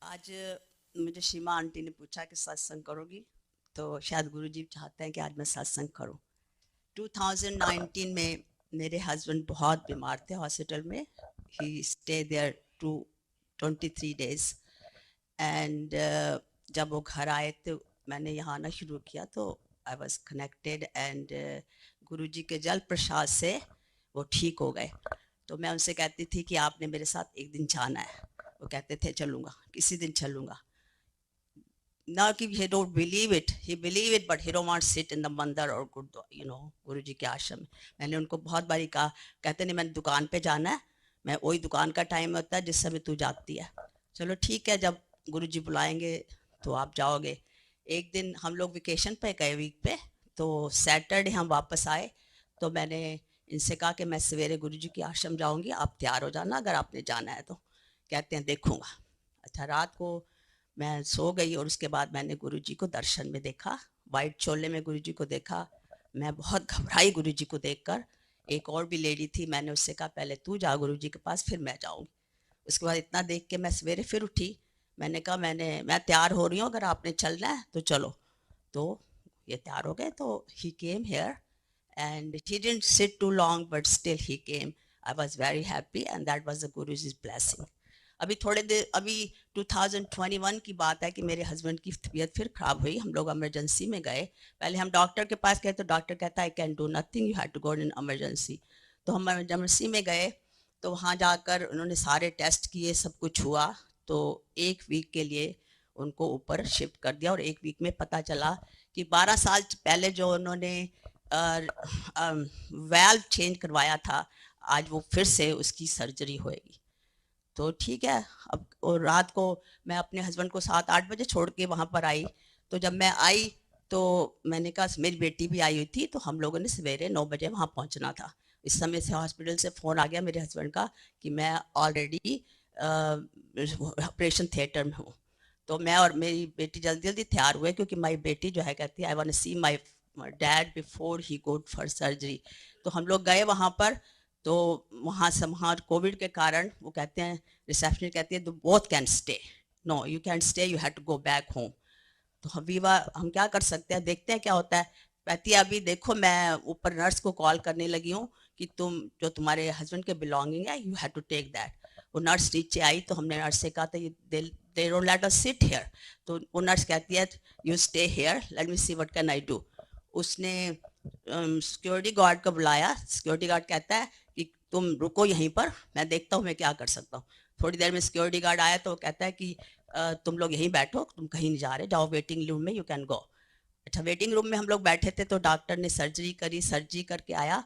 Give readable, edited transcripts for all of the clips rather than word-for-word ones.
आज मुझे सीमा आंटी ने पूछा कि सत्संग करोगी, तो शायद गुरुजी चाहते हैं कि आज मैं सत्संग करूं। 2019 में मेरे हस्बैंड बहुत बीमार थे हॉस्पिटल में। He stay there to 23 days and जब वो घर आए तो मैंने यहाँ आना शुरू किया, तो आई वॉज कनेक्टेड एंड गुरुजी के जल प्रसाद से वो ठीक हो गए। तो मैं उनसे कहती थी कि आपने मेरे साथ एक दिन जाना है। वो कहते थे चलूँगा, किसी दिन चलूँगा। ना कि he don't believe it, he believe it but he don't want to sit in the मंदिर और गुरु जी के आश्रम में। मैंने उनको बहुत बारी कहा, कहते नहीं मैंने दुकान पे जाना है, मैं वही दुकान का टाइम होता है जिस समय तू जाती है। चलो ठीक है, जब गुरु जी बुलाएंगे तो आप जाओगे। एक दिन हम लोग वेकेशन पे गए वीक पे, तो सैटरडे हम वापस आए। तो मैंने इनसे कहा कि मैं सवेरे गुरु जी के आश्रम जाऊँगी, आप तैयार हो जाना अगर आपने जाना है तो। कहते हैं देखूँगा। अच्छा, रात को मैं सो गई और उसके बाद मैंने गुरुजी को दर्शन में देखा, वाइट चोले में गुरुजी को देखा। मैं बहुत घबराई गुरुजी को देखकर। एक और भी लेडी थी, मैंने उससे कहा पहले तू जा गुरुजी के पास, फिर मैं जाऊँगी। उसके बाद इतना देख के मैं सवेरे फिर उठी। मैंने कहा मैं तैयार हो रही हूँ, अगर आपने चलना है तो चलो। तो ये तैयार हो गए, तो he came here and he didn't sit too long but still he came. I was very happy and that was the Guru's blessing. अभी 2021 की बात है कि मेरे हस्बैंड की तबीयत फिर ख़राब हुई। हम लोग इमरजेंसी में गए। पहले हम डॉक्टर के पास गए तो डॉक्टर कहता I can do nothing, you have to go in emergency. तो हम इमरजेंसी में गए, तो वहाँ जाकर उन्होंने सारे टेस्ट किए, सब कुछ हुआ। तो एक वीक के लिए उनको ऊपर शिफ्ट कर दिया और एक वीक में पता चला कि 12 साल पहले जो उन्होंने वैल्व चेंज करवाया था, आज वो फिर से उसकी सर्जरी होएगी। तो ठीक है। अब और रात को मैं अपने हस्बैंड को 7-8 बजे छोड़ के वहाँ पर आई। तो जब मैं आई तो मैंने कहा, मेरी बेटी भी आई हुई थी, तो हम लोगों ने सवेरे 9 बजे वहाँ पहुँचना था। इस समय से हॉस्पिटल से फ़ोन आ गया मेरे हस्बैंड का कि मैं ऑलरेडी ऑपरेशन थिएटर में हूँ। तो मैं और मेरी बेटी जल्दी जल्दी तैयार हुए, क्योंकि मेरी बेटी जो है कहती है I want to see my dad before he go for surgery. तो हम लोग गए वहाँ पर। तो वहाँ से वहाँ कोविड के कारण वो कहते हैं, रिसेप्शनिस्ट कहती है both can stay, no you can stay, you have to go back home. तो हम क्या कर सकते हैं, देखते हैं क्या होता है। कहती है अभी देखो मैं ऊपर नर्स को कॉल करने लगी हूँ कि तुम जो तुम्हारे हस्बैंड के बिलोंगिंग है, you have to take that. वो नर्स नीचे आई तो हमने नर्स से कहा था they don't let us sit here. तो वो नर्स कहती है you stay here, let me see what can I do. उसने सिक्योरिटी गार्ड को बुलाया। सिक्योरिटी गार्ड कहता है कि तुम रुको यहीं पर, मैं देखता हूँ मैं क्या कर सकता हूँ। थोड़ी देर में सिक्योरिटी गार्ड आया तो वो कहता है कि तुम लोग यहीं बैठो, तुम कहीं नहीं जा रहे, जाओ वेटिंग रूम में, यू कैन गो। अच्छा, वेटिंग रूम में हम लोग बैठे थे, तो डॉक्टर ने सर्जरी करी, सर्जरी करके आया।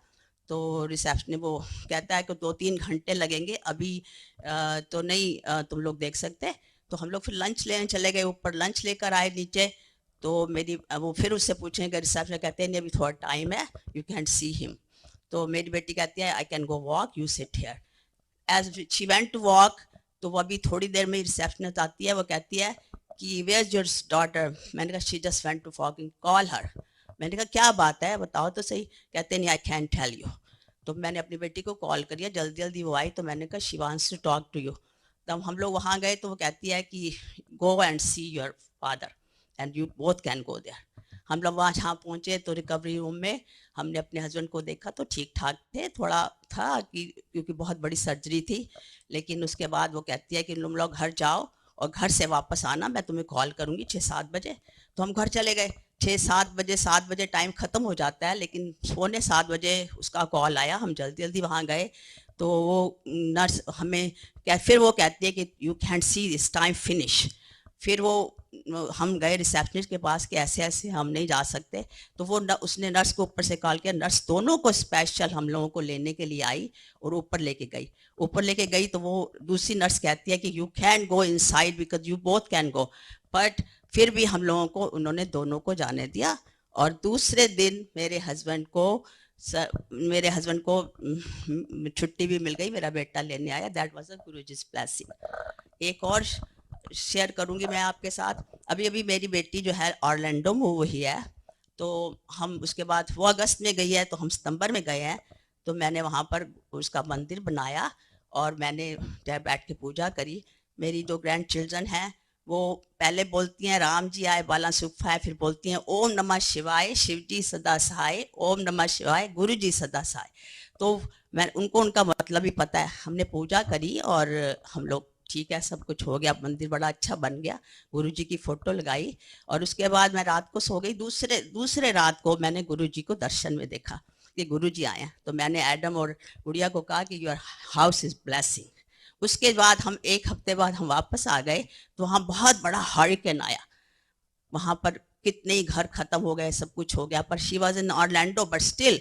तो रिसेप्शन वो कहता है कि 2-3 घंटे लगेंगे, अभी तो नहीं तुम लोग देख सकते। तो हम लोग फिर लंच लेने चले गए ऊपर, लंच लेकर आए नीचे। तो वो फिर उससे पूछेंगे, रिसेप्शन कहते हैं नहीं अभी थोड़ा टाइम है, यू कैन सी हिम। तो मेरी बेटी कहती है I can go walk, you sit here. As she went to walk, तो वो अभी थोड़ी देर में रिसेप्शनिस्ट आती है। वो कहती है कि वेयर इज योर डॉटर। मैंने कहा she just went to walking, call her. मैंने कहा क्या बात है बताओ तो सही। कहते नहीं आई कैन टेल यू। तो मैंने अपनी बेटी को कॉल करिया, जल्दी जल्दी वो आई। तो मैंने कहा she wants to talk to you. तब हम लोग वहाँ गए तो वो कहती है कि go and see your father and you both can go there. हम लोग वहाँ जहाँ पहुँचे तो रिकवरी रूम में हमने अपने हस्बैंड को देखा तो ठीक ठाक थे, थोड़ा था कि क्योंकि बहुत बड़ी सर्जरी थी। लेकिन उसके बाद वो कहती है कि तुम लोग घर जाओ और घर से वापस आना, मैं तुम्हें कॉल करूँगी 6-7 बजे। तो हम घर चले गए 6-7 बजे। 7 बजे टाइम ख़त्म हो जाता है, लेकिन 6:45 उसका कॉल आया। हम जल्दी जल्दी वहाँ गए तो वो नर्स हमें फिर वो कहती है कि you can see this time finish. फिर वो हम गए रिसेप्शनिस्ट के पास कि ऐसे ऐसे हम नहीं जा सकते। तो वो उसने नर्स को ऊपर से कॉल किया, नर्स दोनों को स्पेशल हम लोगों को लेने के लिए आई और ऊपर लेके गई। ऊपर लेके गई तो वो दूसरी नर्स कहती है कि you can go inside because you both can go. But फिर भी हम लोगों को उन्होंने दोनों को जाने दिया। और दूसरे दिन मेरे हस्बैंड को छुट्टी भी मिल गई, मेरा बेटा लेने आया। That was a Guruji's blessing. एक और शेयर करूंगी मैं आपके साथ। अभी अभी मेरी बेटी जो है ऑरलैंडो मूव हुई है, तो हम उसके बाद वो अगस्त में गई है तो हम सितंबर में गए हैं। तो मैंने वहाँ पर उसका मंदिर बनाया और मैंने बैठ के पूजा करी। मेरी 2 ग्रैंड चिल्ड्रन हैं, वो पहले बोलती हैं राम जी आए बाला सुख आए, फिर बोलती हैं ओम नमः शिवाय, शिव जी सदा सहाय, ओम नमः शिवाय, गुरु जी सदा सहाय। तो मैं उनको उनका मतलब ही पता है। हमने पूजा करी और हम लोग ठीक है, सब कुछ हो गया, मंदिर बड़ा अच्छा बन गया, गुरु जी की फोटो लगाई और उसके बाद मैं रात को सो गई। दूसरे दूसरे रात को मैंने गुरु जी को दर्शन में देखा कि गुरु जी आए हैं। तो मैंने एडम और गुड़िया को कहा कि योर हाउस इज ब्लेसिंग। उसके बाद हम एक हफ्ते बाद हम वापस आ गए, तो वहाँ बहुत बड़ा हरिकेन आया। वहाँ पर कितने ही घर खत्म हो गए, सब कुछ हो गया, पर she was in Orlando but still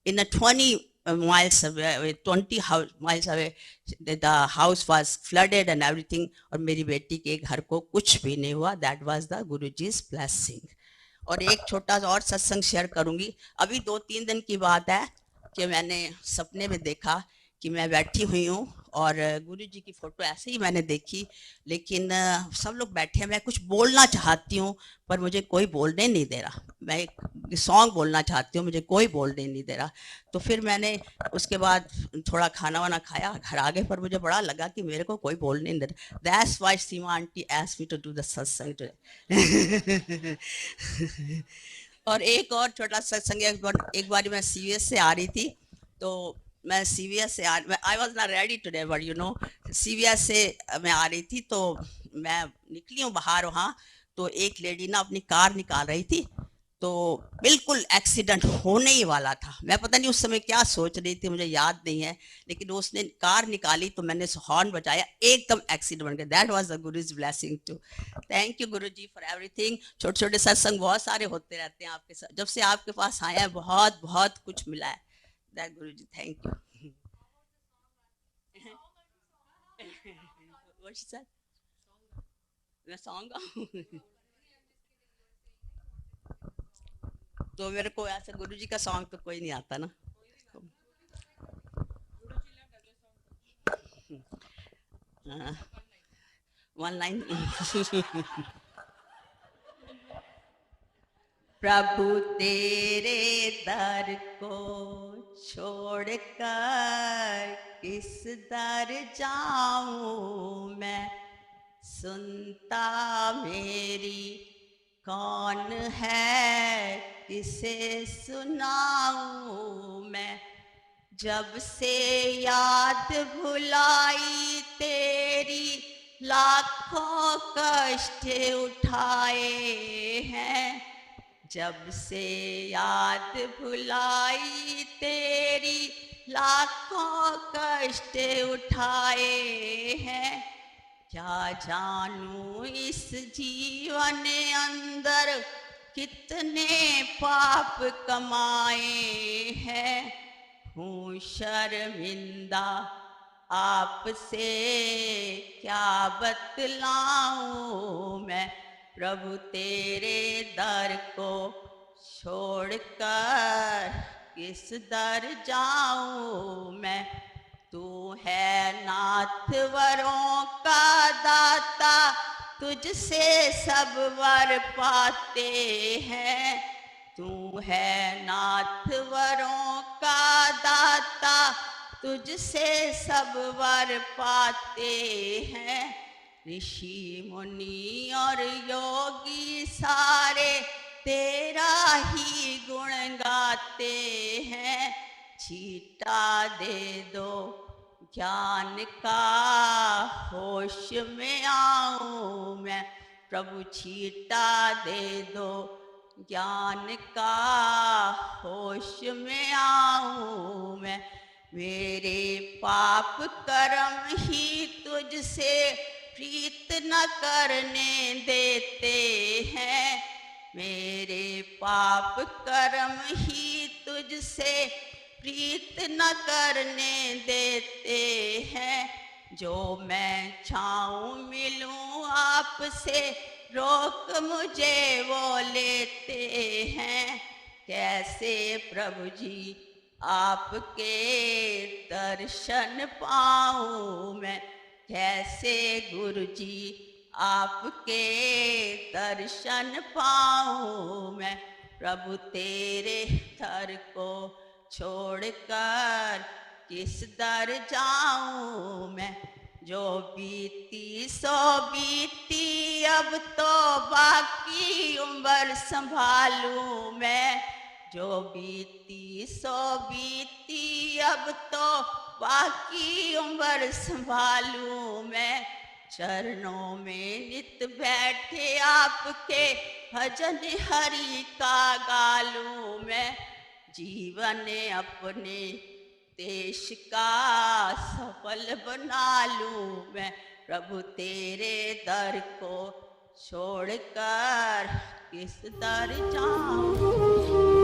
in a 20 miles away, 20 miles away, the house was flooded and everything, और मेरी बेटी के घर को कुछ भी नहीं हुआ। That was the Guruji's blessing। और एक छोटा सा और सत्संग शेयर करूंगी। अभी 2-3 दिन की बात है कि मैंने सपने में देखा कि मैं बैठी हुई हूँ और गुरु जी की फोटो ऐसे ही मैंने देखी, लेकिन सब लोग बैठे हैं, मैं कुछ बोलना चाहती हूँ पर मुझे कोई बोलने नहीं दे रहा। मैं एक सॉन्ग बोलना चाहती हूँ, मुझे कोई बोलने नहीं दे रहा। तो फिर मैंने उसके बाद थोड़ा खाना वाना खाया, घर आ गए, पर मुझे बड़ा लगा कि मेरे को कोई बोलने नहीं दे रहा। That's why Seema aunty asked me to do the satsang today. और एक और छोटा सत्संग, एक बार मैं सीवीएस से आ रही थी, तो मैं सीवीएस से I was not ready today but you know, CVS से मैं आ रही थी, तो मैं निकली हूँ बाहर वहाँ। तो एक लेडी ना अपनी कार निकाल रही थी, तो बिल्कुल एक्सीडेंट होने ही वाला था। मैं पता नहीं उस समय क्या सोच रही थी, मुझे याद नहीं है, लेकिन उसने कार निकाली तो मैंने हॉर्न बजाया, एकदम एक्सीडेंट बन गया। That was the guru's blessing too. Thank you Guru ji for everything. छोटे छोटे सत्संग बहुत सारे होते रहते हैं आपके साथ, जब से आपके पास आए हैं बहुत बहुत कुछ मिला है। That Guru ji, thank you. What she said? मैं सॉन्ग गाऊं? तो मेरे को ऐसे गुरु जी का सॉन्ग तो कोई नहीं आता ना। One line. प्रभु तेरे दर को छोड़कर किस दर जाऊं मैं, सुनता मेरी कौन है, किसे सुनाऊं मैं। जब से याद भुलाई तेरी, लाखों कष्ट उठाए हैं। जब से याद भुलाई तेरी, लाखों कष्ट उठाए हैं। क्या जानूं इस जीवन अंदर कितने पाप कमाए हैं। हूँ शर्मिंदा आपसे क्या बतलाऊं मैं, प्रभु तेरे दर को छोड़कर किस दर जाऊं मैं। तू है नाथ वरों का दाता, तुझसे सब वर पाते हैं। तू है नाथ वरों का दाता, तुझसे सब वर पाते हैं। ऋषि मुनि और योगी सारे तेरा ही गुण गाते हैं। छीटा दे दो ज्ञान का, होश में आऊं मैं, प्रभु छीटा दे दो ज्ञान का, होश में आऊं मैं। मेरे पाप कर्म ही तुझसे प्रीत न करने देते हैं। मेरे पाप कर्म ही तुझसे प्रीत न करने देते हैं। जो मैं चाहूं मिलूं आपसे, रोक मुझे वो लेते हैं। कैसे प्रभु जी आपके दर्शन पाऊं मैं, कैसे गुरु जी आपके दर्शन पाऊं मैं। प्रभु तेरे दर को छोड़कर किस दर जाऊं मैं। जो बीती सो बीती अब तो बाकी उम्र संभालूं मैं, जो बीती सो बीती अब तो बाकी उम्र संभालूं मैं। चरणों में नित बैठे आपके भजन हरि का गालूं मैं, जीवन अपने देश का सफल बना लूं मैं। प्रभु तेरे दर को छोड़कर किस दर जाऊं।